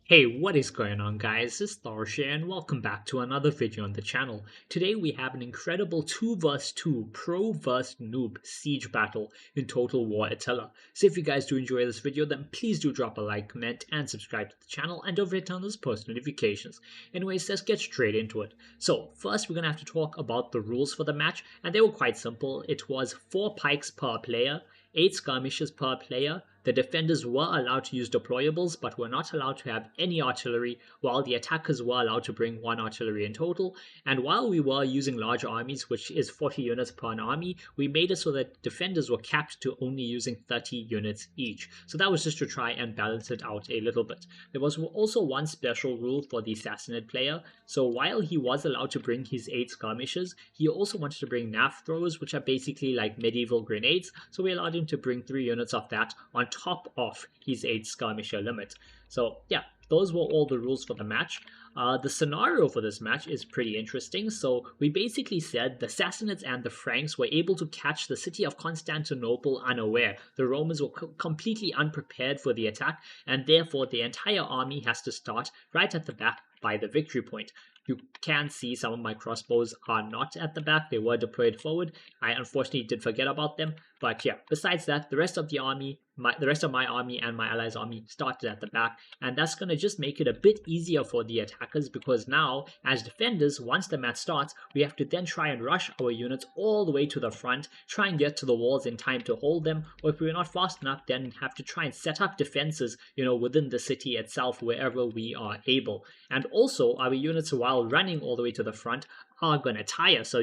Hey, what is going on guys? This is Tharshey and welcome back to another video on the channel. Today we have an incredible 2 vs 2 pro vs noob siege battle in Total War Attila. So if you guys do enjoy this video, then please do drop a like, comment and subscribe to the channel, and don't forget to turn on those post notifications. Anyways, let's get straight into it. So first we're going to have to talk about the rules for the match, and they were quite simple. It was 4 pikes per player, 8 skirmishes per player. The defenders were allowed to use deployables, but were not allowed to have any artillery, while the attackers were allowed to bring 1 artillery in total. And while we were using large armies, which is 40 units per an army, we made it so that defenders were capped to only using 30 units each. So that was just to try and balance it out a little bit. There was also one special rule for the assassinate player. So while he was allowed to bring his 8 skirmishes, he also wanted to bring Naft throwers, which are basically like medieval grenades. So we allowed him to bring 3 units of that on top of his 8 skirmisher limit. So yeah, those were all the rules for the match. The scenario for this match is pretty interesting. So we basically said the Sassanids and the Franks were able to catch the city of Constantinople unaware. The Romans were completely unprepared for the attack, and therefore the entire army has to start right at the back by the victory point. You can see some of my crossbows are not at the back. They were deployed forward. I unfortunately did forget about them. But yeah, besides that, the rest of the army, the rest of my army and my allies' army started at the back. And that's going to just make it a bit easier for the attackers, because now, as defenders, once the match starts, we have to then try and rush our units all the way to the front, try and get to the walls in time to hold them. Or if we're not fast enough, then have to try and set up defenses, within the city itself wherever we are able. And also, our units, while running all the way to the front, are going to tire. So,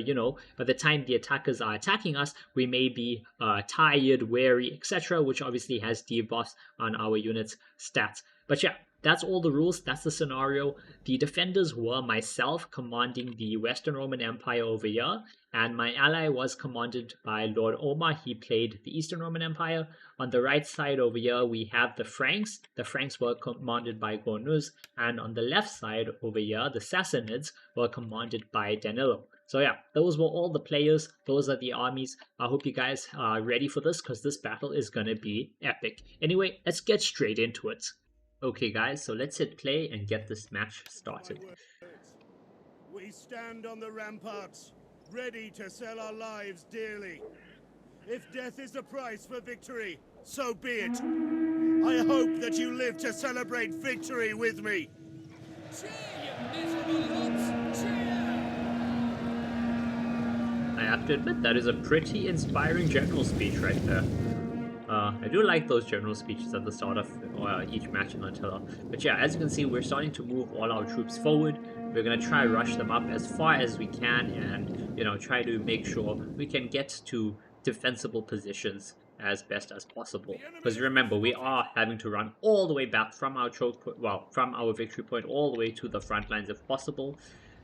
by the time the attackers are attacking us, we may be tired, weary, etc., which obviously has debuffs on our units' stats. But yeah, that's all the rules. That's the scenario. The defenders were myself commanding the Western Roman Empire over here, and my ally was commanded by Lord Omar. He played the Eastern Roman Empire. On the right side over here, we have the Franks. The Franks were commanded by Gornuz, and on the left side over here, the Sassanids were commanded by Danilo. So yeah, those were all the players. Those are the armies. I hope you guys are ready for this, because this battle is going to be epic. Anyway, let's get straight into it. Okay guys, so let's hit play and get this match started. We stand on the ramparts, ready to sell our lives dearly. If death is the price for victory, so be it. I hope that you live to celebrate victory with me. Cheer, you miserable lumps! Cheer! I have to admit, that is a pretty inspiring general speech right there. I do like those general speeches at the start of each match in Attila. But yeah, as you can see, we're starting to move all our troops forward. We're going to try rush them up as far as we can and, try to make sure we can get to defensible positions as best as possible. Because remember, we are having to run all the way back from our from our victory point all the way to the front lines if possible.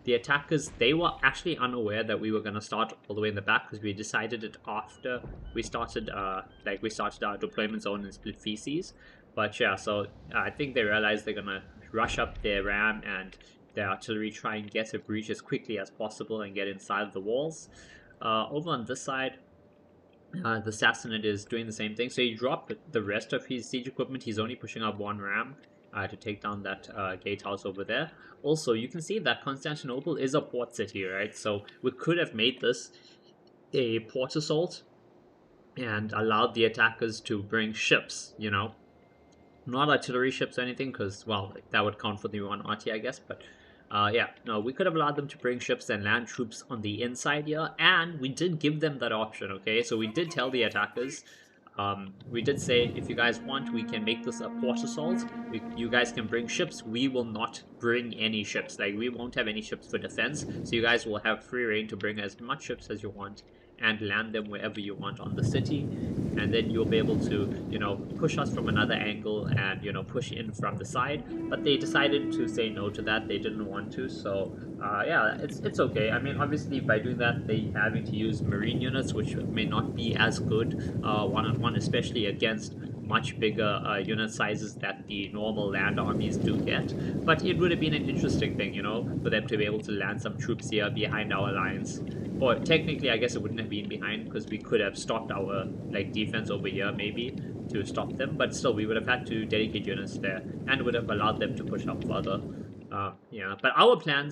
The attackers, they were actually unaware that we were going to start all the way in the back, because we decided it after we started our deployment zone in Split Feces. But yeah, so I think they realized they're going to rush up their ram and their artillery, try and get a breach as quickly as possible and get inside of the walls. Over on this side, the Sassanid is doing the same thing. So he dropped the rest of his siege equipment. He's only pushing up 1 ram to take down that gatehouse over there. Also, you can see that Constantinople is a port city, right? So we could have made this a port assault and allowed the attackers to bring ships, not artillery ships or anything, because, well, that would count for the 1 RT, I guess. But yeah, no, we could have allowed them to bring ships and land troops on the inside here, and we did give them that option, okay? So we did tell the attackers, we did say, if you guys want, we can make this a port assault. You guys can bring ships. We will not bring any ships. Like, we won't have any ships for defense. So you guys will have free reign to bring as much ships as you want and land them wherever you want on the city. And then you'll be able to, push us from another angle and, push in from the side. But they decided to say no to that. They didn't want to. So, yeah, it's okay. I mean, obviously, by doing that, they having to use marine units, which may not be as good one-on-one, especially against much bigger unit sizes that the normal land armies do get. But it would have been an interesting thing, you know, for them to be able to land some troops here behind our lines. Or technically, I guess it wouldn't have been behind, because we could have stopped our like defense over here maybe to stop them. But still, we would have had to dedicate units there and would have allowed them to push up further. Yeah, but our plan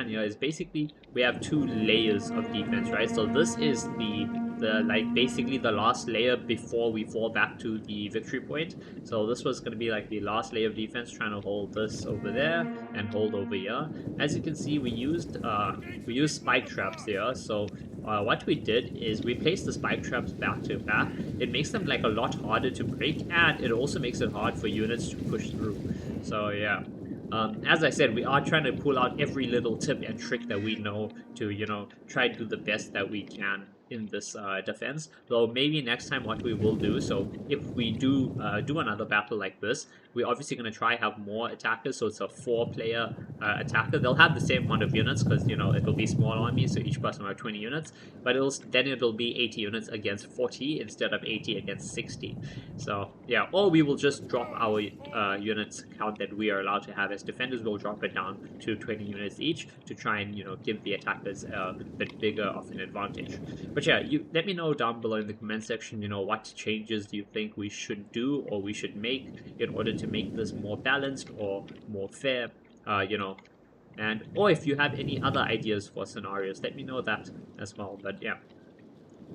here is basically we have two layers of defense, right? So this is the like basically the last layer before we fall back to the victory point. So this was going to be like the last layer of defense, trying to hold this over there and hold over here. As you can see, we used spike traps here. So what we did is we placed the spike traps back to back. It makes them like a lot harder to break, and it also makes it hard for units to push through. So yeah. As I said, we are trying to pull out every little tip and trick that we know to, you know, try to do the best that we can in this defense. Though maybe next time what we will do, so if we do another battle like this, we're obviously going to try have more attackers, so it's a 4-player attacker. They'll have the same amount of units because, you know, it'll be small armies, so each person will have 20 units, but it'll be 80 units against 40 instead of 80 against 60. So yeah, or we will just drop our units count that we are allowed to have as defenders. We'll drop it down to 20 units each to try and, you know, give the attackers a bit bigger of an advantage. But yeah, you let me know down below in the comment section, you know, what changes do you think we should do or we should make in order to make this more balanced or more fair, you know, and or if you have any other ideas for scenarios, let me know that as well. But yeah,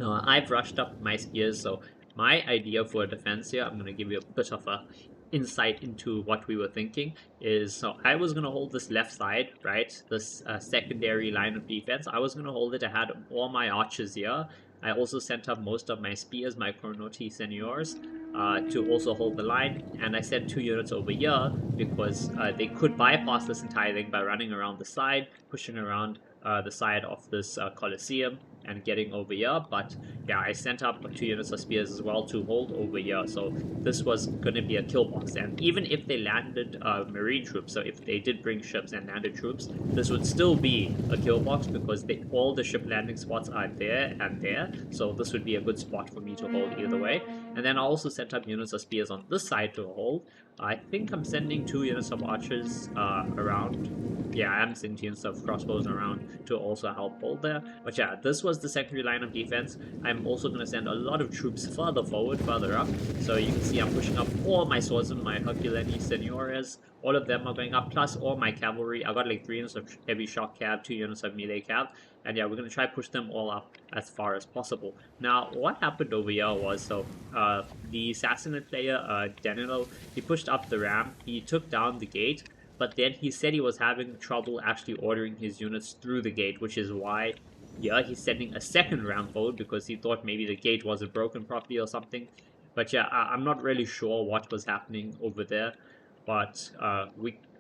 I've rushed up my spears, so my idea for a defense here, I'm going to give you a bit of a insight into what we were thinking is, so I was going to hold this left side, right, this secondary line of defense. I was going to hold it. I had all my archers here. I also sent up most of my spears, my Chronoti seniors, to also hold the line, and I sent 2 units over here because they could bypass this entire thing by running around the side, pushing around the side of this Colosseum and getting over here. But yeah, I sent up 2 units of spears as well to hold over here, so this was going to be a kill box. And even if they landed marine troops, so if they did bring ships and landed troops, this would still be a kill box because all the ship landing spots are there and there, so this would be a good spot for me to hold either way. And then I also sent up units of spears on this side to hold. I think I'm sending 2 units of archers around. Yeah, I'm sending 2 units of crossbows around to also help hold there. But yeah, this was the secondary line of defense. I'm also going to send a lot of troops further forward, further up. So you can see I'm pushing up all my swordsmen, my Herculani seniores. All of them are going up, plus all my cavalry. I got like 3 units of heavy shock cav, 2 units of melee cav. And yeah, we're going to try to push them all up as far as possible. Now, what happened over here was, so the assassinate player, Danilo, he pushed up the ram, he took down the gate, but then he said he was having trouble actually ordering his units through the gate, which is why, yeah, he's sending a second ram forward because he thought maybe the gate wasn't broken properly or something. But yeah, I'm not really sure what was happening over there. But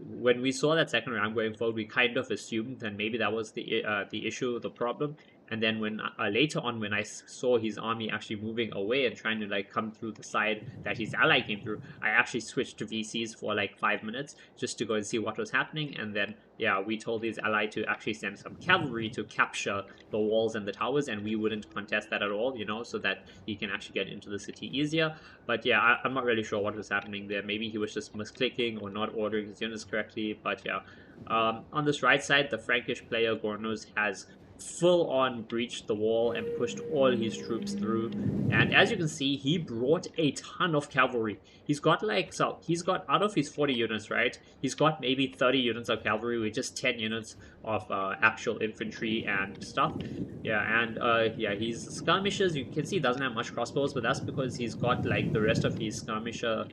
when we saw that second ram going forward, we kind of assumed that maybe that was the issue, the problem. And then when later on, when I saw his army actually moving away and trying to like come through the side that his ally came through, I actually switched to VCs for like 5 minutes just to go and see what was happening. And then yeah, we told his ally to actually send some cavalry to capture the walls and the towers, and we wouldn't contest that at all, you know, so that he can actually get into the city easier. But yeah, I'm not really sure what was happening there. Maybe he was just misclicking or not ordering his units correctly. But yeah, on this right side, the Frankish player Gornos has full on breached the wall and pushed all his troops through, and as you can see, he brought a ton of cavalry. He's got like, so he's got, out of his 40 units, right, he's got maybe 30 units of cavalry with just 10 units of actual infantry and stuff. Yeah, and yeah, his skirmishers, you can see, doesn't have much crossbows, but that's because he's got like the rest of his skirmisher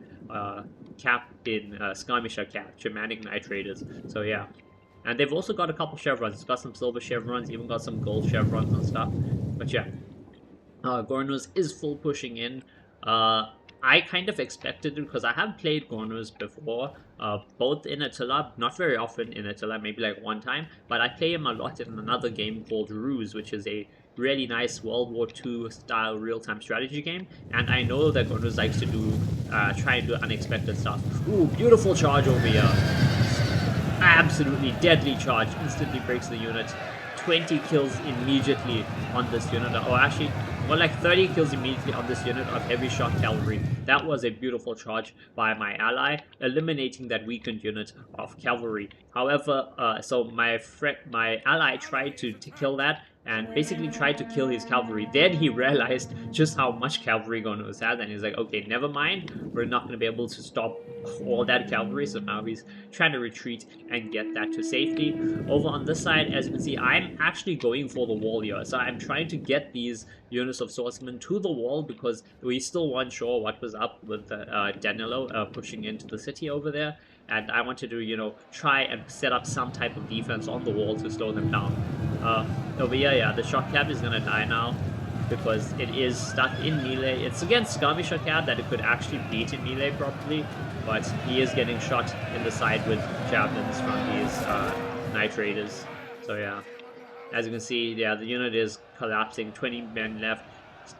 cap in skirmisher cap, Germanic Knight Raiders. So yeah. And they've also got a couple chevrons. It's got some silver chevrons, even got some gold chevrons and stuff. But yeah, Gornos is full pushing in. I kind of expected it because I have played Gornos before, both in Attila, not very often in Attila, maybe like 1 time, but I play him a lot in another game called Ruse, which is a really nice World War II style real-time strategy game, and I know that Gornos likes to do, try and do unexpected stuff. Ooh, beautiful charge over here. Absolutely deadly charge, instantly breaks the unit. 20 kills immediately on this unit. Oh, actually, well, like 30 kills immediately on this unit of heavy shot cavalry. That was a beautiful charge by my ally, eliminating that weakened unit of cavalry. However, so my ally tried to kill that and basically tried to kill his cavalry. Then he realized just how much cavalry Gonus had, and he's like, okay, never mind, we're not going to be able to stop all that cavalry, so now he's trying to retreat and get that to safety. Over on this side, as you can see, I'm actually going for the wall here, so I'm trying to get these units of swordsmen to the wall because we still weren't sure what was up with Danilo pushing into the city over there, and I wanted to, you know, try and set up some type of defense on the wall to slow them down. Over here, yeah, the shot cap is gonna die now because it is stuck in melee. It's against skirmisher cab that it could actually beat in melee probably, but he is getting shot in the side with javelins from these Knight Raiders. So yeah, as you can see, yeah, the unit is collapsing. 20 men left.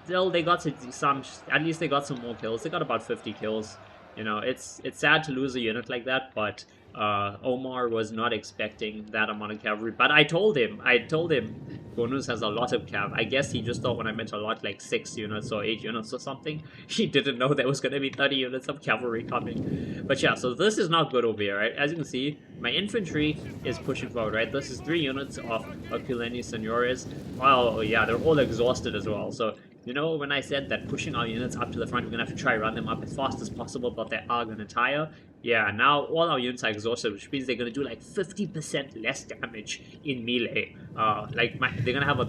Still, they got some. At least they got some more kills. They got about 50 kills. You know, it's sad to lose a unit like that, but Omar was not expecting that amount of cavalry. But I told him, Gonus has a lot of cav. I guess he just thought when I meant a lot, like 6 units or 8 units or something. He didn't know there was going to be 30 units of cavalry coming. But yeah, so this is not good over here, right? As you can see, my infantry is pushing forward, right? This is 3 units of Aquilani Senores. Oh yeah, they're all exhausted as well. So, you know, when I said that pushing our units up to the front, we're going to have to try run them up as fast as possible, but they are going to tire. Yeah, now all our units are exhausted, which means they're going to do like 50% less damage in melee. They're going to have a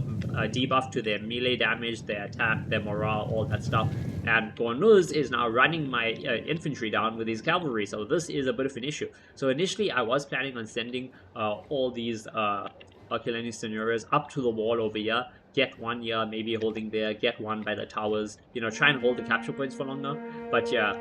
debuff to their melee damage, their attack, their morale, all that stuff. And Gornuz is now running my infantry down with his cavalry, so this is a bit of an issue. So initially, I was planning on sending all these Aquilani Senores up to the wall over here, get one here, maybe holding there, get one by the towers, you know, try and hold the capture points for longer. But yeah,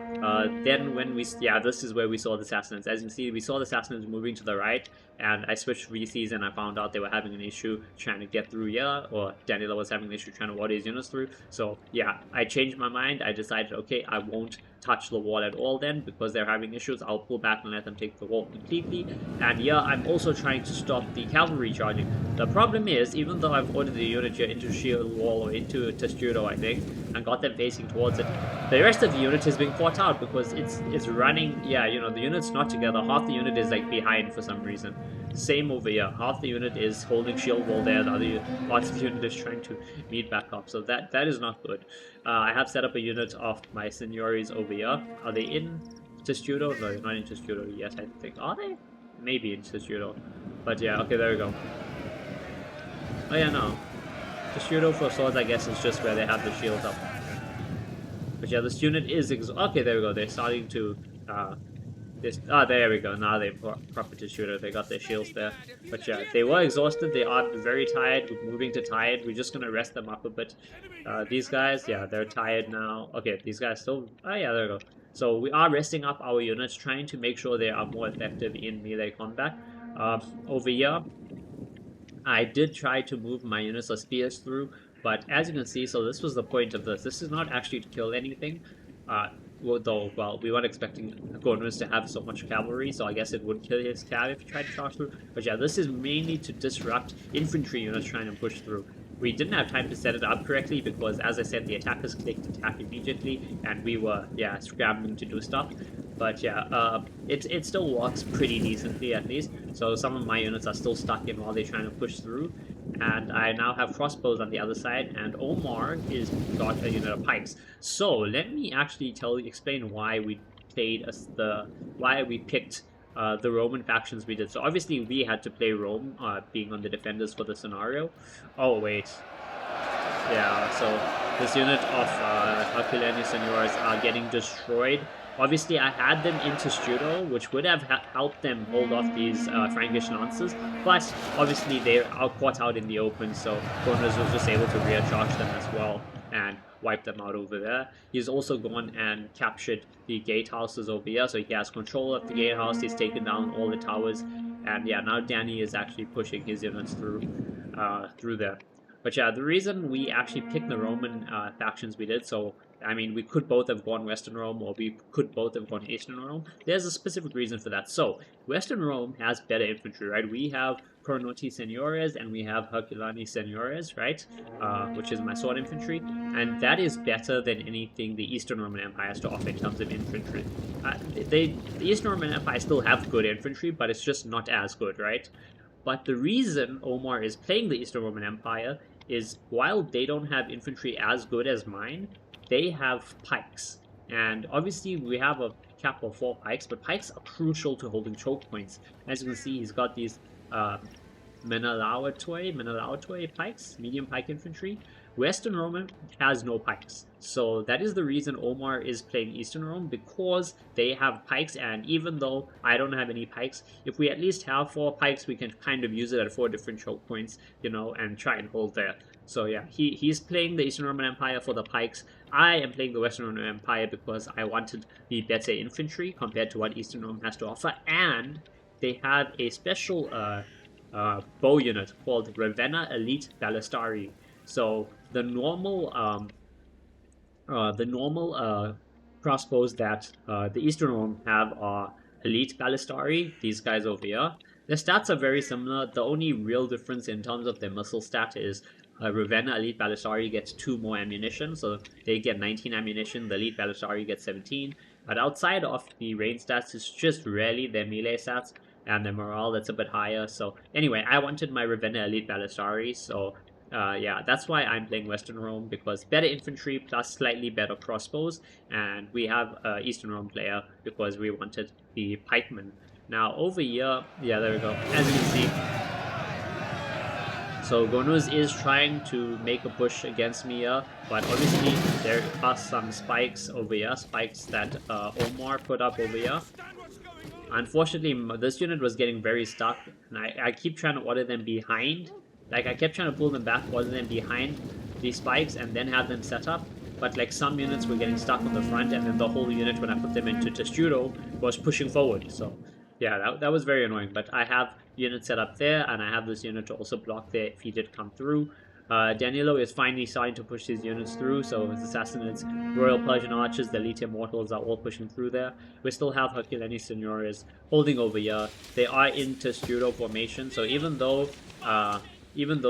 then when this is where we saw the Assassins. As you can see, we saw the Assassins moving to the right, and I switched VCs and I found out they were having an issue trying to get through here, or Danilo was having an issue trying to ward his units through. So yeah, I changed my mind. I decided, okay, I won't touch the wall at all then because they're having issues. I'll pull back and let them take the wall completely. And yeah, I'm also trying to stop the cavalry charging. The problem is, even though I've ordered the unit here into shield wall or into Testudo, I think, and got them facing towards it, the rest of the unit is being fought out because it's running. Yeah, you know, the unit's not together. Half the unit is like behind for some reason. Same over here. Half the unit is holding shield wall there. The other part of the unit is trying to meet back up. So that is not good. I have set up a unit of my Signores over here. Are they in Testudo? No, they're not in Testudo yet, I think. Are they? Maybe in Testudo. But yeah, okay, there we go. Oh yeah, no. Testudo for swords, I guess, is just where they have the shields up. But yeah, this unit is okay, there we go. They're starting to there we go. Now they're proper Testudo. They got their shields there. But yeah, they were exhausted. They are very tired. We're moving to tired. We're just gonna rest them up a bit. These guys, yeah, they're tired now. Okay, these guys still. Oh yeah, there we go. So we are resting up our units, trying to make sure they are more effective in melee combat. Over here, I did try to move my units of spears through, but as you can see, so this was the point of this. This is not actually to kill anything. Well, we weren't expecting Gornus to have so much cavalry, so I guess it would kill his cav if he tried to charge through. But yeah, this is mainly to disrupt infantry units trying to push through. We didn't have time to set it up correctly because, as I said, the attackers clicked attack immediately, and we were, yeah, scrambling to do stuff. But yeah, it still works pretty decently at least. So some of my units are still stuck in while they're trying to push through. And I now have crossbows on the other side, and Omar is got a unit of pikes. So let me actually explain why we played why we picked the Roman factions we did. So obviously we had to play Rome, being on the defenders for the scenario. Oh wait, yeah. So this unit of Aquilani Senores are getting destroyed. Obviously, I had them into Testudo, which would have helped them hold off these Frankish lances, but obviously they are caught out in the open, so Gornus was just able to rear charge them as well and wipe them out over there. He's also gone and captured the gatehouses over here, so he has control of the gatehouse. He's taken down all the towers, and yeah, now Danny is actually pushing his units through there. But yeah, the reason we actually picked the Roman factions we did, so I mean, we could both have gone Western Rome, or we could both have gone Eastern Rome. There's a specific reason for that. So, Western Rome has better infantry, right? We have Coronati Seniores and we have Herculani Seniores, right? Which is my sword infantry, and that is better than anything the Eastern Roman Empire has to offer in terms of infantry. The Eastern Roman Empire still have good infantry, but it's just not as good, right? But the reason Omar is playing the Eastern Roman Empire is while they don't have infantry as good as mine, they have pikes. And obviously we have a cap of 4 pikes, but pikes are crucial to holding choke points. As you can see, he's got these Menelautoy pikes, medium pike infantry. Western Rome has no pikes. So that is the reason Omar is playing Eastern Rome, because they have pikes, and even though I don't have any pikes, if we at least have 4 pikes, we can kind of use it at 4 different choke points, you know, and try and hold there. So yeah, he's playing the Eastern Roman Empire for the pikes. I am playing the Western Roman Empire because I wanted the better infantry compared to what Eastern Rome has to offer, and they have a special bow unit called Ravenna Elite Ballistari. So the normal crossbows that the Eastern Rome have are Elite Ballistari, these guys over here. Their stats are very similar. The only real difference in terms of their missile stat is Ravenna Elite Ballistari gets 2 more ammunition, so they get 19 ammunition, the Elite Ballistari gets 17. But outside of the range stats, it's just really their melee stats and their morale that's a bit higher. So anyway, I wanted my Ravenna Elite Ballistari, so yeah, that's why I'm playing Western Rome, because better infantry plus slightly better crossbows, and we have Eastern Rome player because we wanted the pikemen. Now over here, yeah, there we go. As you can see, so Gonuz is trying to make a push against me here, but obviously there are some spikes over here, spikes that Omar put up over here. Unfortunately, this unit was getting very stuck, and I keep trying to order them behind. Like, I kept trying to pull them back, order them behind these spikes, and then have them set up. But, like, some units were getting stuck on the front, and then the whole unit, when I put them into Testudo, was pushing forward. So, yeah, that was very annoying. But I have units set up there, and I have this unit to also block there if he did come through. Danilo is finally starting to push his units through, so his assassinates, Royal Persian Archers, the Elite Immortals are all pushing through there. We still have Herculani Seniores holding over here. They are in Testudo formation, so even though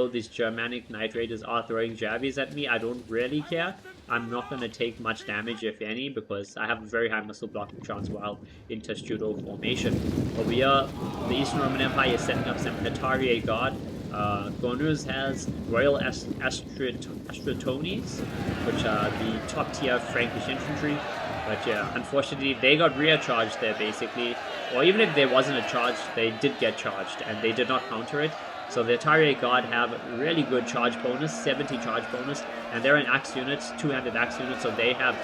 these Germanic Knight Raiders are throwing jabbies at me, I don't really care. I'm not going to take much damage, if any, because I have a very high missile blocking chance while in Testudo formation. Over here, the Eastern Roman Empire is setting up some Hetaria Guard. Gonuz has Royal Astratones, which are the top tier Frankish infantry. But yeah, unfortunately, they got rear charged there, basically. Or even if there wasn't a charge, they did get charged, and they did not counter it. So the Atari Guard have really good charge bonus, 70 charge bonus, and they're an axe units, 2-handed axe units, so they have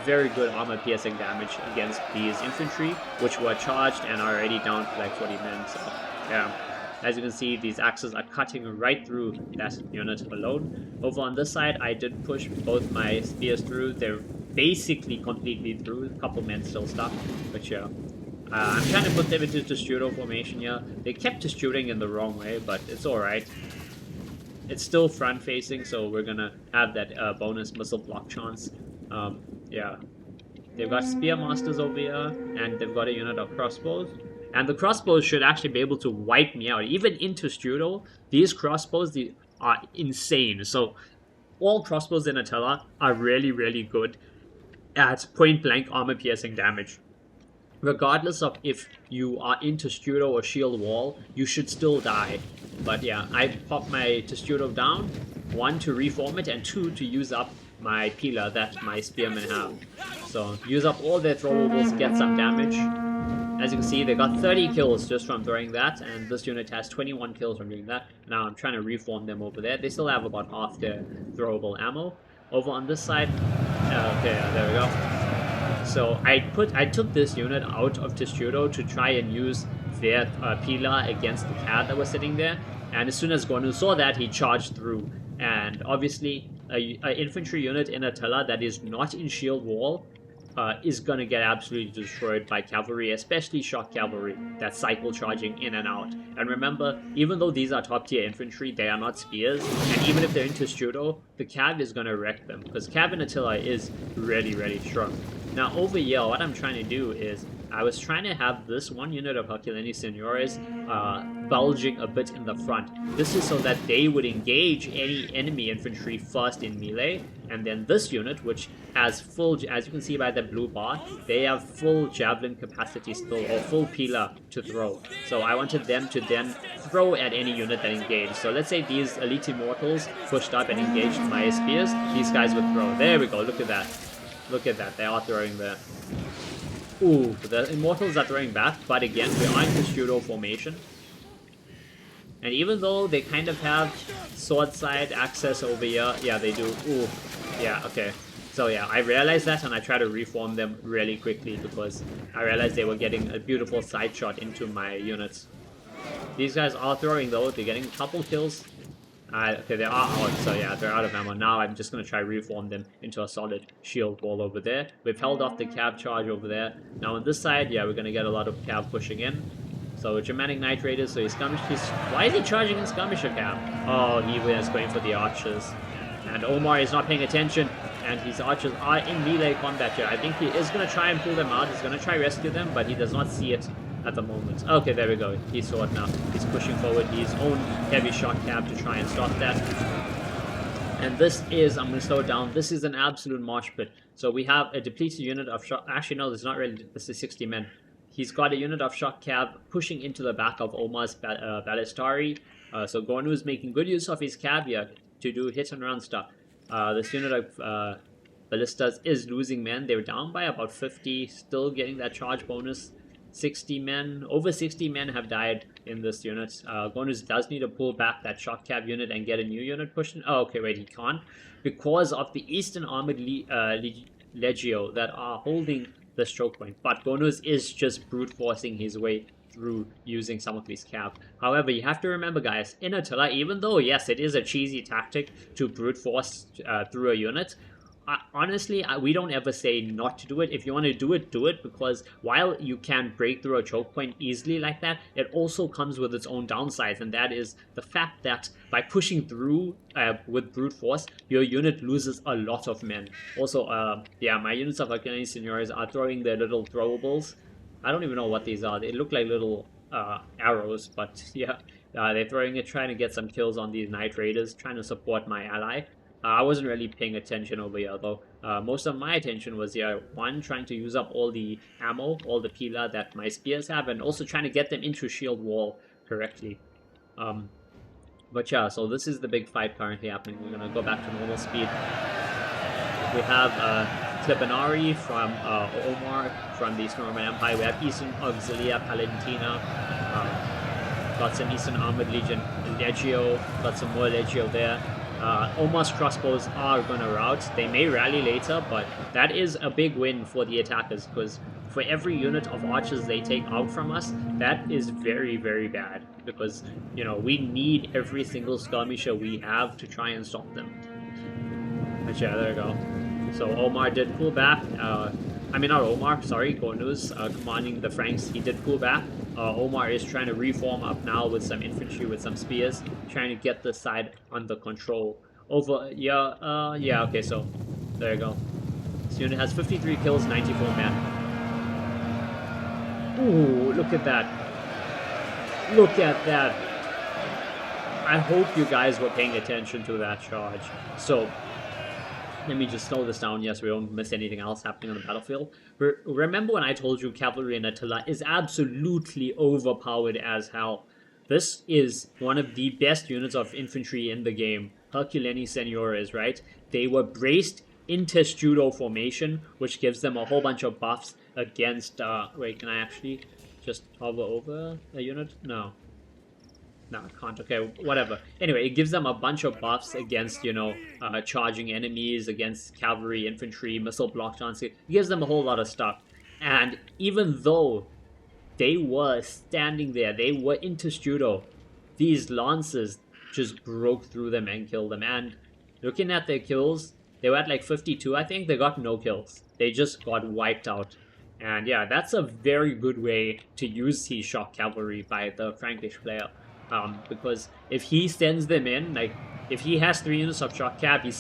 very good armor piercing damage against these infantry, which were charged and are already down to like 40 men. So yeah, as you can see, these axes are cutting right through that unit alone. Over on this side, I did push both my spears through. They're basically completely through. A couple men still stuck, but yeah. I'm trying to put them into Testudo formation here. They kept Testuding in the wrong way, but it's alright. It's still front facing, so we're gonna have that bonus missile block chance. Yeah. They've got Spearmasters over here, and they've got a unit of crossbows. And the crossbows should actually be able to wipe me out. Even in Testudo, these crossbows are insane. So all crossbows in Attila are really, really good at point-blank armor-piercing damage. Regardless of if you are in Testudo or Shield Wall, you should still die. But yeah, I popped my Testudo down, 1 to reform it, and 2 to use up my Pila that my spearmen have. So use up all their throwables, get some damage. As you can see, they got 30 kills just from throwing that, and this unit has 21 kills from doing that. Now I'm trying to reform them over there. They still have about half their throwable ammo. Over on this side, okay, there we go. So I took this unit out of Testudo to try and use their Pila against the cat that was sitting there. And as soon as Gonu saw that, he charged through. And obviously, an infantry unit in Attila that is not in shield wall is going to get absolutely destroyed by cavalry, especially shock cavalry that's cycle charging in and out. And remember, even though these are top tier infantry, they are not spears, and even if they're in Testudo, the cav is going to wreck them, because cav in Attila is really, really strong. Now over here, what I'm trying to do is I was trying to have this one unit of Herculani Seniores bulging a bit in the front. This is so that they would engage any enemy infantry first in melee, and then this unit, which has full, as you can see by the blue bar, they have full javelin capacity still, or full pila to throw. So I wanted them to then throw at any unit that engaged. So let's say these elite immortals pushed up and engaged my spears, these guys would throw. There we go, look at that. Look at that, they are throwing there. Ooh, the immortals are throwing back, but again, we are in the pseudo formation. And even though they kind of have sword side access over here, yeah, they do. Ooh, yeah, okay. So yeah, I realized that and I try to reform them really quickly because I realized they were getting a beautiful side shot into my units. These guys are throwing though, they're getting a couple kills. Okay, they are out, so yeah, they're out of ammo. Now I'm just going to try reform them into a solid shield wall over there. We've held off the cav charge over there. Now on this side, yeah, we're going to get a lot of cav pushing in. So Germanic Knight Raiders, so he's why is he charging in Skirmisher cav? Oh, he was going for the archers. And Omar is not paying attention, and his archers are in melee combat here. I think he is going to try and pull them out. He's going to try rescue them, but he does not see it at the moment. Okay, there we go. He saw it now. He's pushing forward his own heavy shot cab to try and stop that. And this is, I'm going to slow it down, this is an absolute mosh pit. So we have a depleted unit of shot, actually no, this is not really, this is 60 men. He's got a unit of shot cab pushing into the back of Omar's Ballistari. So Gornu is making good use of his cab here to do hit and run stuff. This unit of ballistas is losing men. They're down by about 50, still getting that charge bonus. 60 men, over 60 men have died in this unit. Gornus does need to pull back that shot cab unit and get a new unit pushed in. Oh, okay, wait, he can't. Because of the Eastern Armored Legio that are holding the stroke point. But Gornus is just brute forcing his way through using some of these cab. However, you have to remember, guys, in Attila, even though, yes, it is a cheesy tactic to brute force through a unit, honestly, we don't ever say not to do it. If you want to do it, because while you can break through a choke point easily like that, it also comes with its own downsides, and that is the fact that by pushing through with brute force, your unit loses a lot of men. Also, yeah, my units of Hercules Seniors are throwing their little throwables. I don't even know what these are. They look like little arrows, but yeah, they're throwing it, trying to get some kills on these Knight Raiders, trying to support my ally. I wasn't really paying attention over here though. Most of my attention was here, one, trying to use up all the ammo, all the pila that my spears have, and also trying to get them into shield wall correctly. But yeah, so this is the big fight currently happening. We're gonna go back to normal speed. We have Clipinari from Omar from the Eastern Roman Empire. We have Eastern Auxilia Palentina. Got some Eastern Armored Legion Legio. Got some more Legio there. Omar's crossbows are gonna rout. They may rally later, but that is a big win for the attackers, because for every unit of archers they take out from us, that is very, very bad, because, you know, we need every single skirmisher we have to try and stop them. But yeah, there we go. So Omar did pull back. I mean, not Omar, sorry, Gornuz, commanding the Franks, he did pull back. Omar is trying to reform up now with some infantry, with some spears, trying to get this side under control. Yeah, okay, so there you go. This unit has 53 kills, 94 men. Ooh, look at that. Look at that. I hope you guys were paying attention to that charge. So, let me just slow this down. Yes, we don't miss anything else happening on the battlefield. Remember when I told you cavalry in Attila is absolutely overpowered as hell? This is one of the best units of infantry in the game. Herculani Seniores, right? They were braced into pseudo formation, which gives them a whole bunch of buffs against... wait, can I actually just hover over a unit? No. No, I can't. Okay, whatever. Anyway, it gives them a bunch of buffs against, you know, charging enemies, against cavalry, infantry, missile block chance. It gives them a whole lot of stuff. And even though they were standing there, they were into pseudo, these lances just broke through them and killed them. And looking at their kills, they were at like 52, I think. They got no kills. They just got wiped out. And yeah, that's a very good way to use his shock cavalry by the Frankish player. Because if he sends them in, like, if he has 3 units of shock cab, he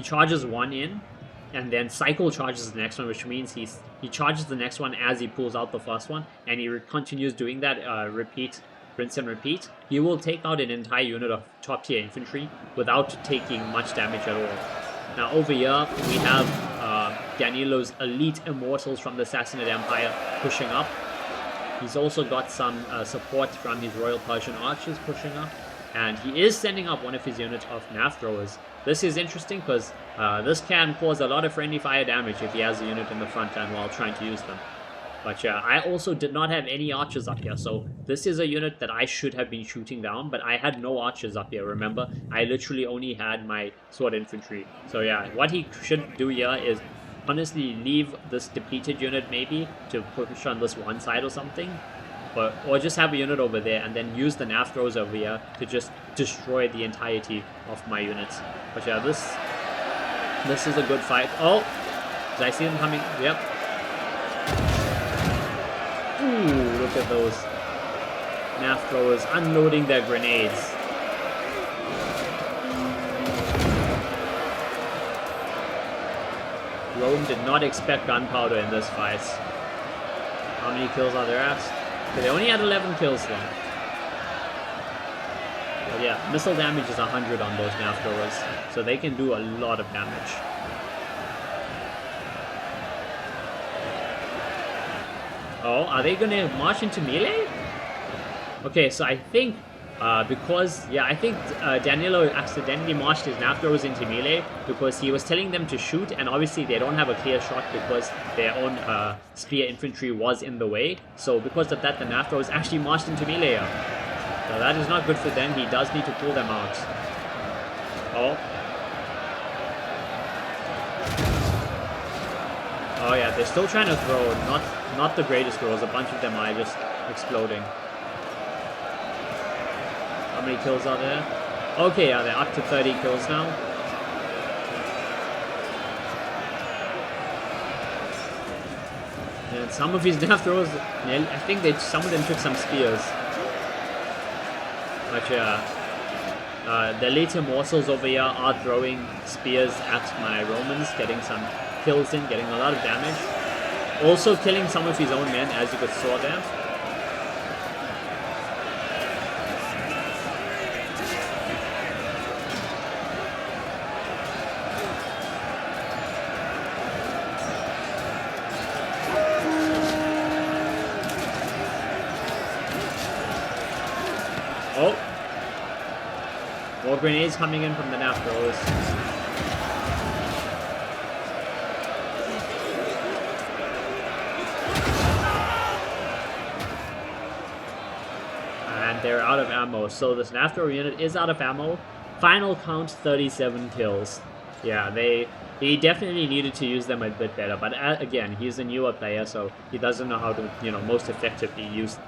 charges 1 in, and then cycle charges the next one, which means he charges the next one as he pulls out the first one, and he continues doing that, rinse and repeat. He will take out an entire unit of top tier infantry without taking much damage at all. Now over here we have Danilo's elite immortals from the Sassanid Empire pushing up. He's also got some support from his Royal Persian archers pushing up, and he is sending up one of his units of Naft throwers. This is interesting because this can cause a lot of friendly fire damage if he has a unit in the front line while trying to use them. But yeah, I also did not have any archers up here, so this is a unit that I should have been shooting down, but I had no archers up here, remember? I literally only had my sword infantry. So yeah, what he should do here is honestly leave this depleted unit maybe to push on this one side or something, or just have a unit over there and then use the Naft throws over here to just destroy the entirety of my units. But yeah, this is a good fight. Oh, did I see them coming? Yep. Ooh, look at those Naft throwers unloading their grenades. Rome did not expect gunpowder in this fight. How many kills are there at? Okay, they only had 11 kills though. But yeah, missile damage is 100 on those Naft throwers, so they can do a lot of damage. Oh, are they gonna march into melee? Okay, so I think I think Danilo accidentally marched his Naft throwers into melee because he was telling them to shoot, and obviously they don't have a clear shot because their own spear infantry was in the way. So because of that, the Naft throwers actually marched into melee. So that is not good for them. He does need to pull them out. Oh. Oh yeah, they're still trying to throw. Not the greatest throws. A bunch of them are just exploding. How many kills are there? Okay, yeah, they're up to 30 kills now. And some of his Naft throwers, I think some of them took some spears. But yeah, the elite immortals over here are throwing spears at my Romans, getting some kills in, getting a lot of damage. Also killing some of his own men, as you could saw there. Oh! More grenades coming in from the Naft throwers. And they're out of ammo, so this Naft thrower unit is out of ammo. Final count, 37 kills. Yeah, he definitely needed to use them a bit better, but again, he's a newer player, so he doesn't know how to, most effectively use them.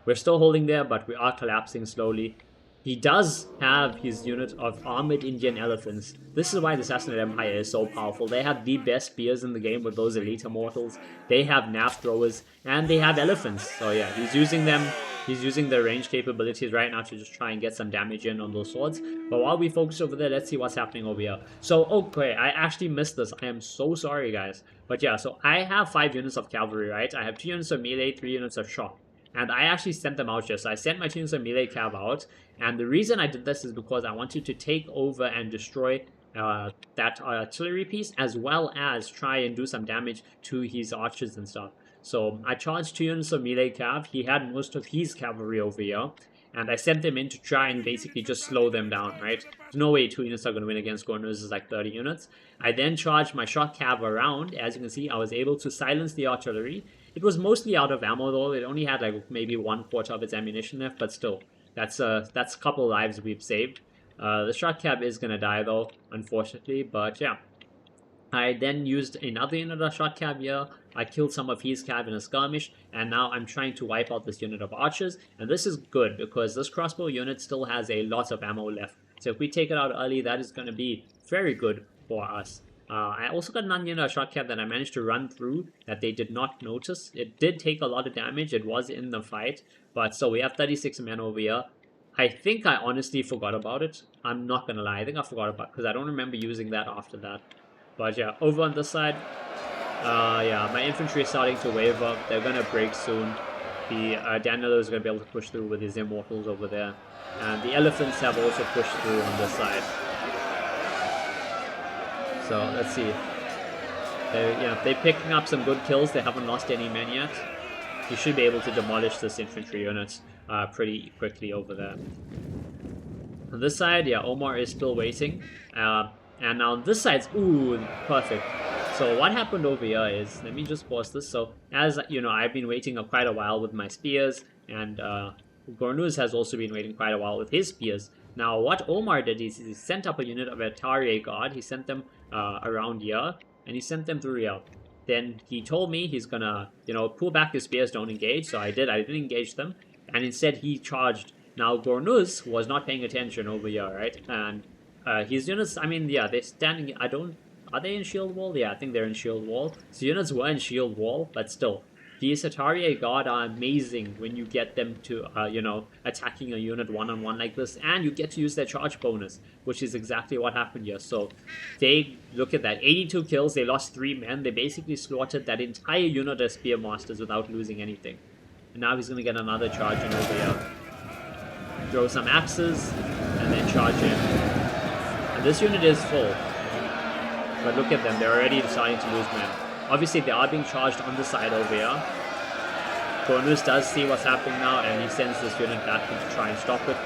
We're still holding there, but we are collapsing slowly. He does have his unit of armored Indian elephants. This is why the Sassanid Empire is so powerful. They have the best spears in the game with those elite immortals. They have Naft throwers, and they have elephants. So yeah, he's using them. He's using their range capabilities right now to just try and get some damage in on those swords. But while we focus over there, let's see what's happening over here. So, okay, I actually missed this. I am so sorry, guys. But yeah, so I have 5 units of cavalry, right? I have 2 units of melee, 3 units of shock. And I actually sent them out just. So I sent my 2 units of melee cav out. And the reason I did this is because I wanted to take over and destroy that artillery piece, as well as try and do some damage to his archers and stuff. So I charged 2 units of melee cav. He had most of his cavalry over here. And I sent them in to try and basically just slow them down, right? There's no way 2 units are going to win against Gorners is like 30 units. I then charged my shock cav around. As you can see, I was able to silence the artillery. It was mostly out of ammo though. It only had like maybe 1/4 of its ammunition left, but still. That's a couple lives we've saved. The shock cav is going to die though, unfortunately, but yeah. I then used another unit of shock cav here. I killed some of his cav in a skirmish, and now I'm trying to wipe out this unit of archers. And this is good because this crossbow unit still has a lot of ammo left. So if we take it out early, that is going to be very good for us. I also got another unit of shock cav that I managed to run through that they did not notice. It did take a lot of damage. It was in the fight, but so we have 36 men over here. I think I honestly forgot about it. I'm not going to lie. I think I forgot about it because I don't remember using that after that. But yeah, over on this side, yeah, my infantry is starting to waver. They're gonna break soon. The Danilo is gonna be able to push through with his immortals over there, and the elephants have also pushed through on this side. So let's see. They're picking up some good kills. They haven't lost any men yet. You should be able to demolish this infantry unit pretty quickly over there. On this side, yeah, Omar is still waiting. And now on this side, ooh, perfect. So what happened over here is, let me just pause this. So as you know, I've been waiting quite a while with my spears, and Gornuz has also been waiting quite a while with his spears. Now what Omar did is he sent up a unit of Attila Guard. He sent them around here, and he sent them through here. Then he told me he's gonna, pull back his spears, don't engage. So I did. I didn't engage them, and instead he charged. Now Gornuz was not paying attention over here, right? And his units, I mean, yeah, they're standing. Are they in shield wall? Yeah, I think they're in shield wall. So units were in shield wall, but still, these Attila Guard are amazing when you get them to, attacking a unit one-on-one like this, and you get to use their charge bonus, which is exactly what happened here. So they, look at that, 82 kills, they lost 3 men, they basically slaughtered that entire unit of Spear Masters without losing anything. And now he's going to get another charge in over here. Throw some axes, and then charge in. And this unit is full. But look at them, they're already starting to lose men. Obviously, they are being charged on the side over here. Gornuz does see what's happening now, and he sends this unit back to try and stop it.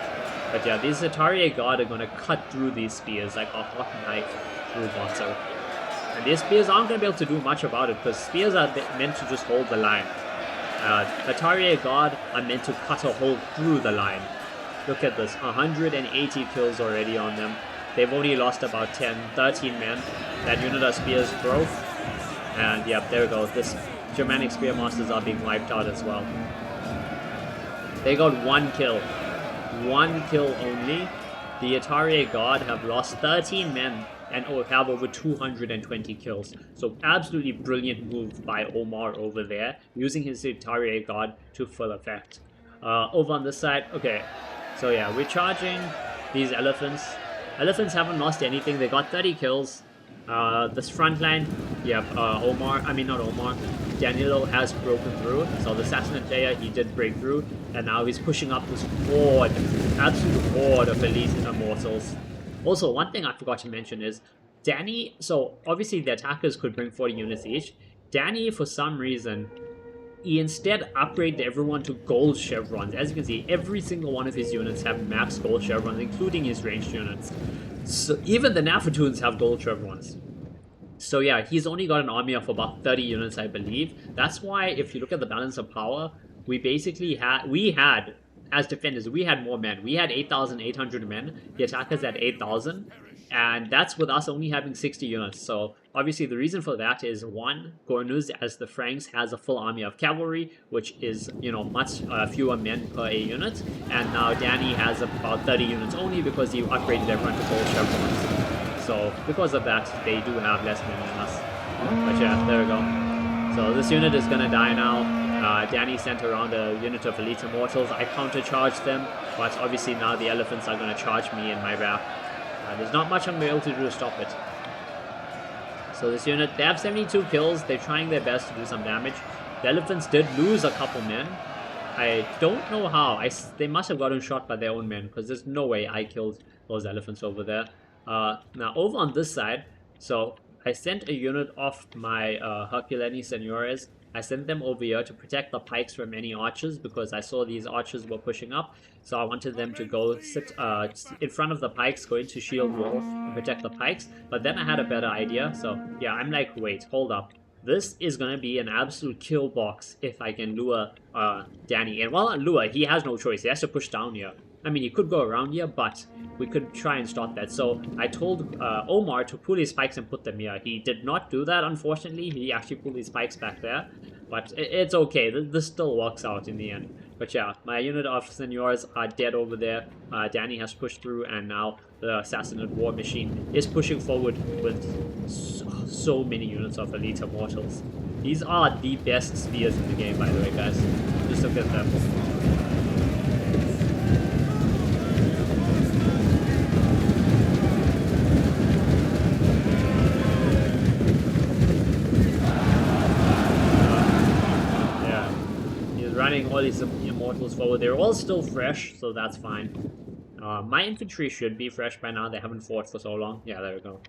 But yeah, these Attila Guard are going to cut through these spears like a hot knife through butter. And these spears aren't going to be able to do much about it, because spears are meant to just hold the line. Attila Guard are meant to cut a hole through the line. Look at this, 180 kills already on them. They've only lost about 13 men. That unit of spears broke. And yeah, there we go. This Germanic Spear Masters are being wiped out as well. They got 1 kill. 1 kill only. The Attila Guard have lost 13 men and have over 220 kills. So absolutely brilliant move by Omar over there, using his Attila Guard to full effect. Over on this side, okay. So yeah, we're charging these elephants. Elephants haven't lost anything. They got 30 kills. This front line, yeah, Danilo has broken through. So the assassinate player, he did break through, and now he's pushing up this horde, absolute horde of elite immortals. Also, one thing I forgot to mention is Danny. So obviously the attackers could bring 40 units each. Danny, for some reason, he instead upgraded everyone to gold chevrons. As you can see, every single one of his units have max gold chevrons, including his ranged units. So even the Nafatoons have gold chevrons. So yeah, he's only got an army of about 30 units, I believe. That's why, if you look at the balance of power, we had, as defenders, we had more men. We had 8,800 men. The attackers had 8,000. And that's with us only having 60 units. So obviously the reason for that is, one, Gornuz, as the Franks, has a full army of cavalry, which is, much fewer men per a unit. And now Danny has about 30 units only because he upgraded everyone to gold chevrons. So because of that, they do have less men than us. But yeah, there we go. So this unit is gonna die now. Danny sent around a unit of elite immortals. I counter-charged them, but obviously now the elephants are gonna charge me in my back. There's not much I'm going to be able to do to stop it. So this unit, they have 72 kills. They're trying their best to do some damage. The elephants did lose a couple men. I don't know how. They must have gotten shot by their own men, because there's no way I killed those elephants over there. Now over on this side, so I sent a unit of my Herculani Senores. I sent them over here to protect the pikes from any archers, because I saw these archers were pushing up. So I wanted them to go sit in front of the pikes, go into shield wall and protect the pikes. But then I had a better idea. So yeah, I'm like, wait, hold up. This is going to be an absolute kill box if I can lure Danny. And well, not lure, he has no choice. He has to push down here. I mean, he could go around here, but we could try and stop that. So I told Omar to pull his spikes and put them here. He did not do that, unfortunately. He actually pulled his spikes back there. But it's okay. This still works out in the end. But yeah, my unit of senors are dead over there. Danny has pushed through, and now the assassinate war machine is pushing forward with so many units of elite immortals. These are the best spears in the game, by the way, guys. Just look at them. all these immortals forward. They're all still fresh, so that's fine. My infantry should be fresh by now. They haven't fought for so long. Yeah, there we go.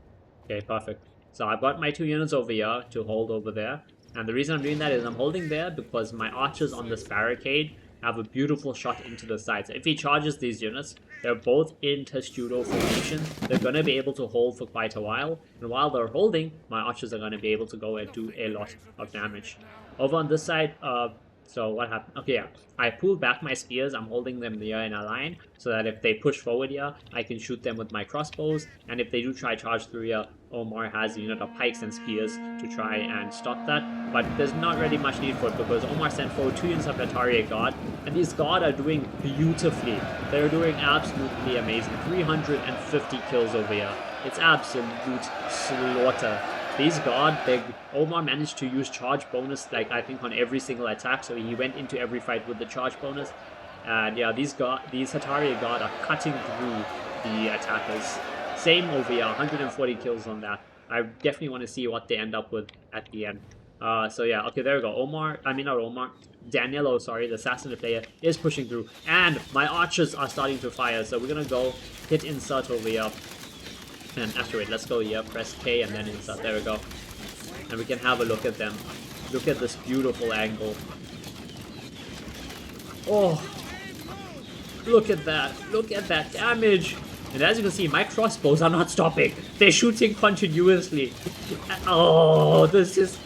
Okay, perfect. So I've got my 2 units over here to hold over there. And the reason I'm doing that is I'm holding there because my archers on this barricade have a beautiful shot into the side. So if he charges these units, they're both in testudo formation. They're going to be able to hold for quite a while. And while they're holding, my archers are going to be able to go and do a lot of damage. Over on this side, so what happened? Okay, yeah. I pulled back my spears. I'm holding them here in a line so that if they push forward here, I can shoot them with my crossbows. And if they do try charge through here, Omar has a unit of pikes and spears to try and stop that. But there's not really much need for it because Omar sent forward 2 units of Atari Guard. And these Guard are doing beautifully. They're doing absolutely amazing. 350 kills over here. It's absolute slaughter. These Guard, Omar managed to use charge bonus, like I think on every single attack, so he went into every fight with the charge bonus. And yeah, these Hatari Guard are cutting through the attackers. Same over here, 140 kills on that. I definitely want to see what they end up with at the end. So yeah, okay, there we go. Danielo, sorry, the assassin player, is pushing through. And my archers are starting to fire, so we're gonna go hit insert over here. And actually, wait, let's go here, press K and then insert. There we go. And we can have a look at them. Look at this beautiful angle. Oh, look at that. Look at that damage. And as you can see, my crossbows are not stopping. They're shooting continuously. Oh, this is